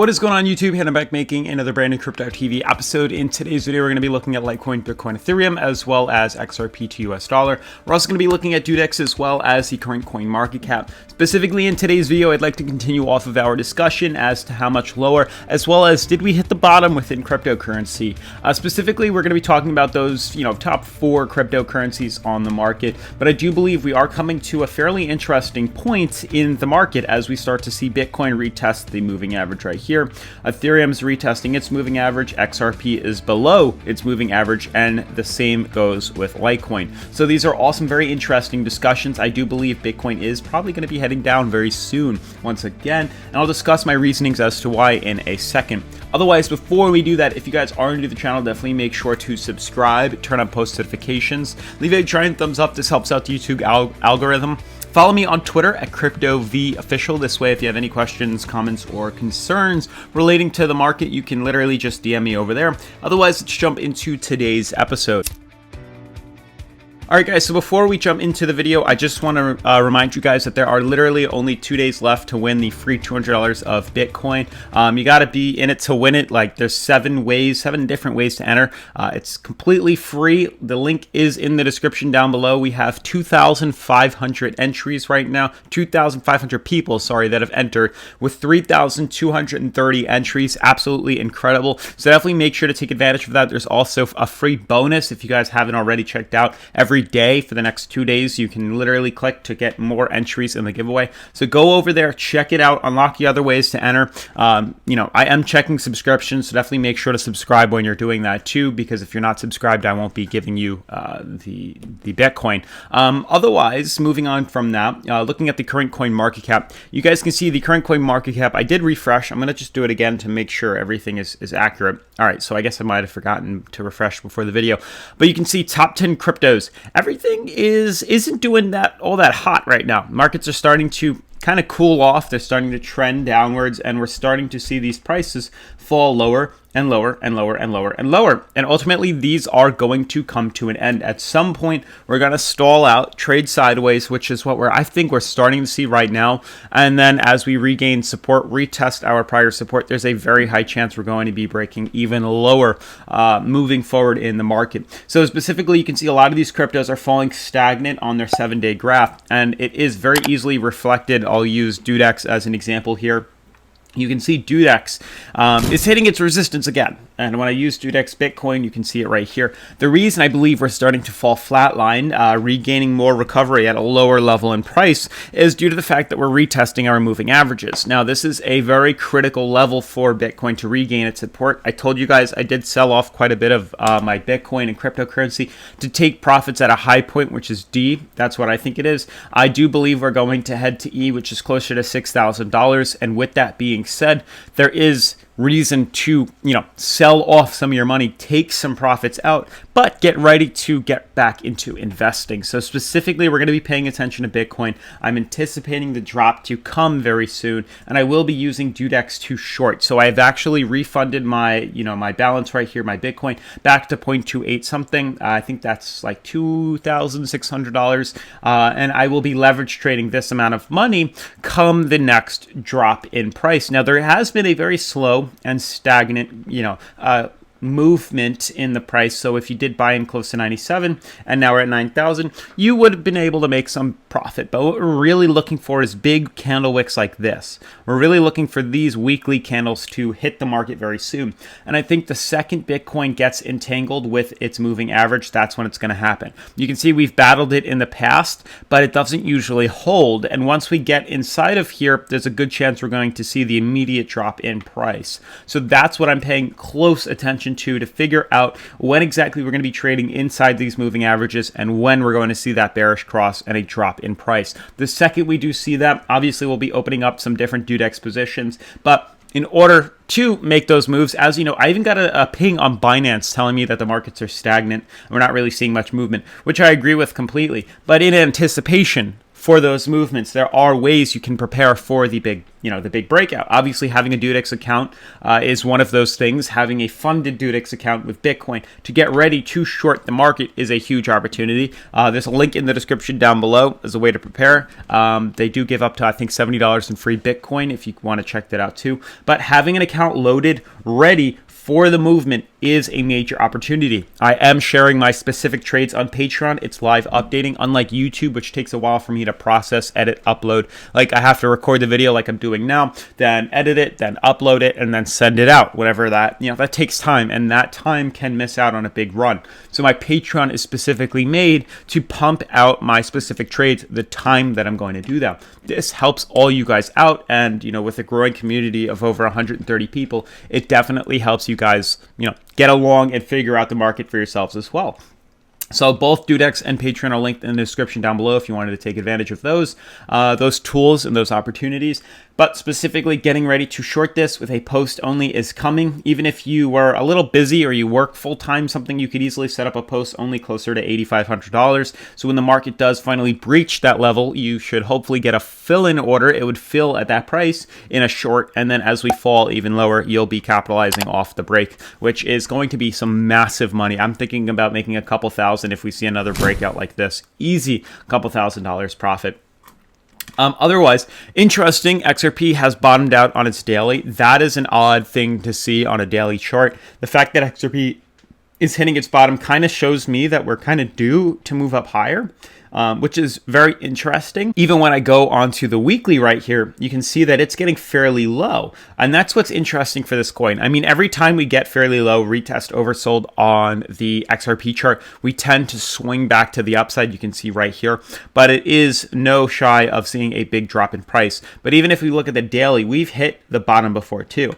What is going on YouTube? Hannah back making another brand new Crypto TV episode. In today's video, we're going to be looking at Litecoin, Bitcoin, Ethereum, as well as XRP to US dollar. We're also going to be looking at DueDEX as well as the current coin market cap. Specifically in today's video, I'd like to continue off of our discussion as to how much lower, as well as did we hit the bottom within cryptocurrency. Specifically, we're going to be talking about those, top 4 cryptocurrencies on the market. But I do believe we are coming to a fairly interesting point in the market as we start to see Bitcoin retest the moving average right here. Ethereum is retesting its moving average, XRP is below its moving average, and the same goes with Litecoin. So these are all some very interesting discussions. I do believe Bitcoin is probably going to be heading down very soon once again, and I'll discuss my reasonings as to why in a second. Otherwise, before we do that, if you guys are new to the channel, definitely make sure to subscribe, turn on post notifications, leave a giant thumbs up. This helps out the YouTube algorithm. Follow me on Twitter at CryptoVOfficial. This way, if you have any questions, comments, or concerns relating to the market, you can literally just DM me over there. Otherwise, let's jump into today's episode. Alright guys, so before we jump into the video, I just want to remind you guys that there are literally only 2 days left to win the free $200 of Bitcoin. You got to be in it to win it. Like, there's 7 different ways to enter. It's completely free. The link is in the description down below. We have 2,500 entries right now, 2,500 people, that have entered with 3,230 entries. Absolutely incredible. So definitely make sure to take advantage of that. There's also a free bonus if you guys haven't already checked out. Every day for the next 2 days, you can literally click to get more entries in the giveaway. So go over there, check it out, unlock the other ways to enter. I am checking subscriptions, so definitely make sure to subscribe when you're doing that too, because if you're not subscribed, I won't be giving you the Bitcoin. Otherwise, moving on from that, looking at the current coin market cap, you guys can see the current coin market cap. I did refresh. I'm going to just do it again to make sure everything is accurate. All right, so I guess I might have forgotten to refresh before the video, but you can see top 10 cryptos. Everything isn't doing all that hot right now. Markets are starting to kind of cool off. They're starting to trend downwards, and we're starting to see these prices fall lower and lower and lower and lower and lower. And ultimately, these are going to come to an end. At some point, we're going to stall out, trade sideways, which is what I think we're starting to see right now. And then as we regain support, retest our prior support, there's a very high chance we're going to be breaking even lower moving forward in the market. So specifically, you can see a lot of these cryptos are falling stagnant on their 7-day graph, and it is very easily reflected. I'll use DueDEX as an example here. You can see DueDEX is hitting its resistance again. And when I use DueDEX Bitcoin, you can see it right here. The reason I believe we're starting to fall flatline, regaining more recovery at a lower level in price, is due to the fact that we're retesting our moving averages. Now, this is a very critical level for Bitcoin to regain its support. I told you guys I did sell off quite a bit of my Bitcoin and cryptocurrency to take profits at a high point, which is D. That's what I think it is. I do believe we're going to head to E, which is closer to $6,000. And with that being said, there is reason to sell off some of your money, take some profits out, but get ready to get back into investing. So specifically, we're going to be paying attention to Bitcoin. I'm anticipating the drop to come very soon, and I will be using DueDEX to short. So I've actually refunded my my balance right here, my Bitcoin, back to 0.28 something. I think that's like $2,600, and I will be leverage trading this amount of money come the next drop in price. Now, there has been a very slow and stagnant, movement in the price. So if you did buy in close to 97 and now we're at 9,000, you would have been able to make some profit. But what we're really looking for is big candle wicks like this. We're really looking for these weekly candles to hit the market very soon. And I think the second Bitcoin gets entangled with its moving average, that's when it's going to happen. You can see we've battled it in the past, but it doesn't usually hold. And once we get inside of here, there's a good chance we're going to see the immediate drop in price. So that's what I'm paying close attention to figure out when exactly we're going to be trading inside these moving averages and when we're going to see that bearish cross and a drop in price. The second we do see that, obviously we'll be opening up some different DueDEX positions, but in order to make those moves, as you know, I even got a ping on Binance telling me that the markets are stagnant and we're not really seeing much movement, which I agree with completely. But in anticipation for those movements. There are ways you can prepare for the big, the big breakout. Obviously, having a DueDEX account is one of those things. Having a funded DueDEX account with Bitcoin to get ready to short the market is a huge opportunity. There's a link in the description down below as a way to prepare. They do give up to, I think, $70 in free Bitcoin if you want to check that out too. But having an account loaded, ready for the movement is a major opportunity. I am sharing my specific trades on Patreon. It's live updating, unlike YouTube, which takes a while for me to process, edit, upload. Like, I have to record the video like I'm doing now, then edit it, then upload it, and then send it out. Whatever that, that takes time, and that time can miss out on a big run. So my Patreon is specifically made to pump out my specific trades the time that I'm going to do them. This helps all you guys out, and with a growing community of over 130 people, it definitely helps you guys, get along and figure out the market for yourselves as well. So both DueDEX and Patreon are linked in the description down below if you wanted to take advantage of those tools and those opportunities. But specifically, getting ready to short this with a post only is coming. Even if you were a little busy or you work full time, something you could easily set up a post only closer to $8,500. So when the market does finally breach that level, you should hopefully get a fill-in order. It would fill at that price in a short, and then as we fall even lower, you'll be capitalizing off the break, which is going to be some massive money. I'm thinking about making a couple thousand if we see another breakout like this. Easy, couple $1,000 profit. Otherwise, interesting, XRP has bottomed out on its daily. That is an odd thing to see on a daily chart. The fact that XRP is hitting its bottom kind of shows me that we're kind of due to move up higher. Which is very interesting. Even when I go onto the weekly right here, you can see that it's getting fairly low. And that's what's interesting for this coin. I mean, every time we get fairly low, retest oversold on the XRP chart, we tend to swing back to the upside. You can see right here, but it is no shy of seeing a big drop in price. But even if we look at the daily, we've hit the bottom before too.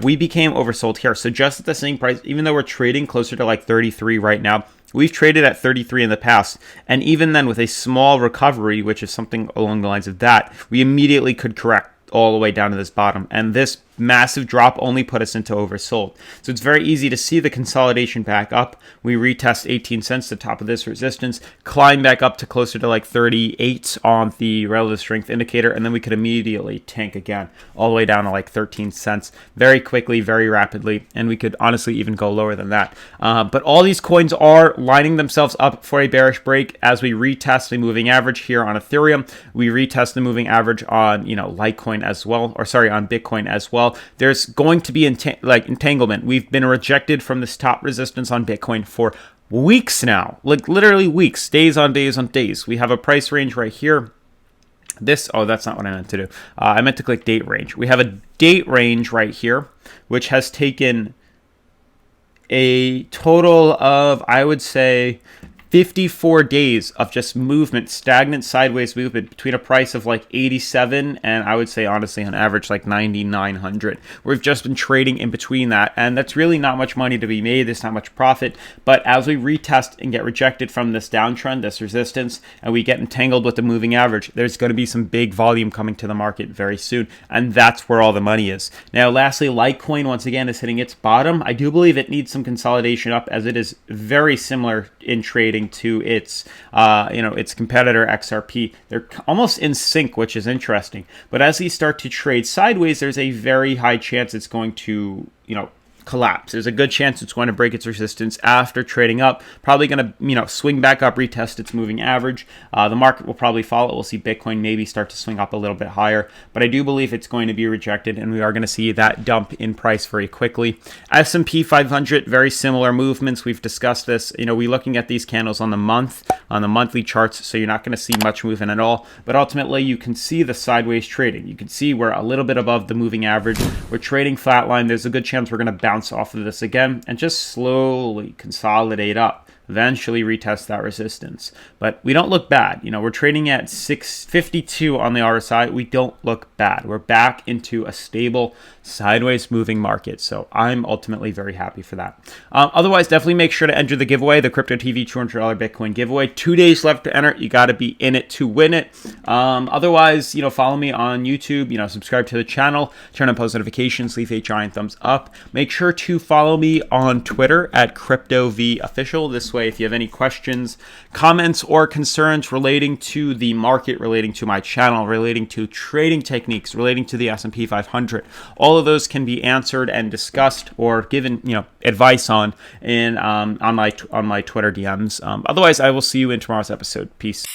We became oversold here. So just at the same price, even though we're trading closer to like 33 right now, we've traded at 33 in the past, and even then with a small recovery, which is something along the lines of that, we immediately could correct all the way down to this bottom, and this massive drop only put us into oversold. So it's very easy to see the consolidation back up. We retest 18 cents, the top of this resistance, climb back up to closer to like 38 on the relative strength indicator, and then we could immediately tank again all the way down to like 13 cents very quickly, very rapidly, and we could honestly even go lower than that. But all these coins are lining themselves up for a bearish break as we retest the moving average here on Ethereum. We retest the moving average on Litecoin as well, or sorry, on Bitcoin as well. There's going to be entanglement. We've been rejected from this top resistance on Bitcoin for weeks now, like literally weeks, days on days on days. We have a price range right here. That's not what I meant to do. I meant to click date range. We have a date range right here, which has taken a total of, I would say, 54 days of just movement, stagnant sideways movement between a price of like 87 and I would say honestly on average like 9,900. We've just been trading in between that, and that's really not much money to be made. There's not much profit, but as we retest and get rejected from this downtrend, this resistance, and we get entangled with the moving average, there's going to be some big volume coming to the market very soon, and that's where all the money is. Now lastly, Litecoin once again is hitting its bottom. I do believe it needs some consolidation up, as it is very similar in trading to its its competitor XRP. They're almost in sync, which is interesting. But as these start to trade sideways, there's a very high chance it's going to collapse. There's a good chance it's going to break its resistance after trading up. Probably going to, swing back up, retest its moving average. The market will probably follow. We'll see Bitcoin maybe start to swing up a little bit higher, but I do believe it's going to be rejected, and we are going to see that dump in price very quickly. S&P 500, very similar movements. We've discussed this. We're looking at these candles on the monthly charts, so you're not going to see much movement at all, but ultimately you can see the sideways trading. You can see we're a little bit above the moving average. We're trading flatline. There's a good chance we're going to bounce off of this again and just slowly consolidate up, eventually retest that resistance. But we don't look bad. We're trading at 652 on the RSI. We don't look bad. We're back into a stable sideways moving market, so I'm ultimately very happy for that. Otherwise, definitely make sure to enter the giveaway, the Crypto TV $200 Bitcoin giveaway. 2 days left to enter. You got to be in it to win it. Otherwise, follow me on YouTube, subscribe to the channel, turn on post notifications, leave a giant thumbs up. Make sure to follow me on Twitter at CryptoVOfficial. This way way. If you have any questions, comments, or concerns relating to the market, relating to my channel, relating to trading techniques, relating to the S&P 500, all of those can be answered and discussed or given, advice on my Twitter DMs. Otherwise, I will see you in tomorrow's episode. Peace.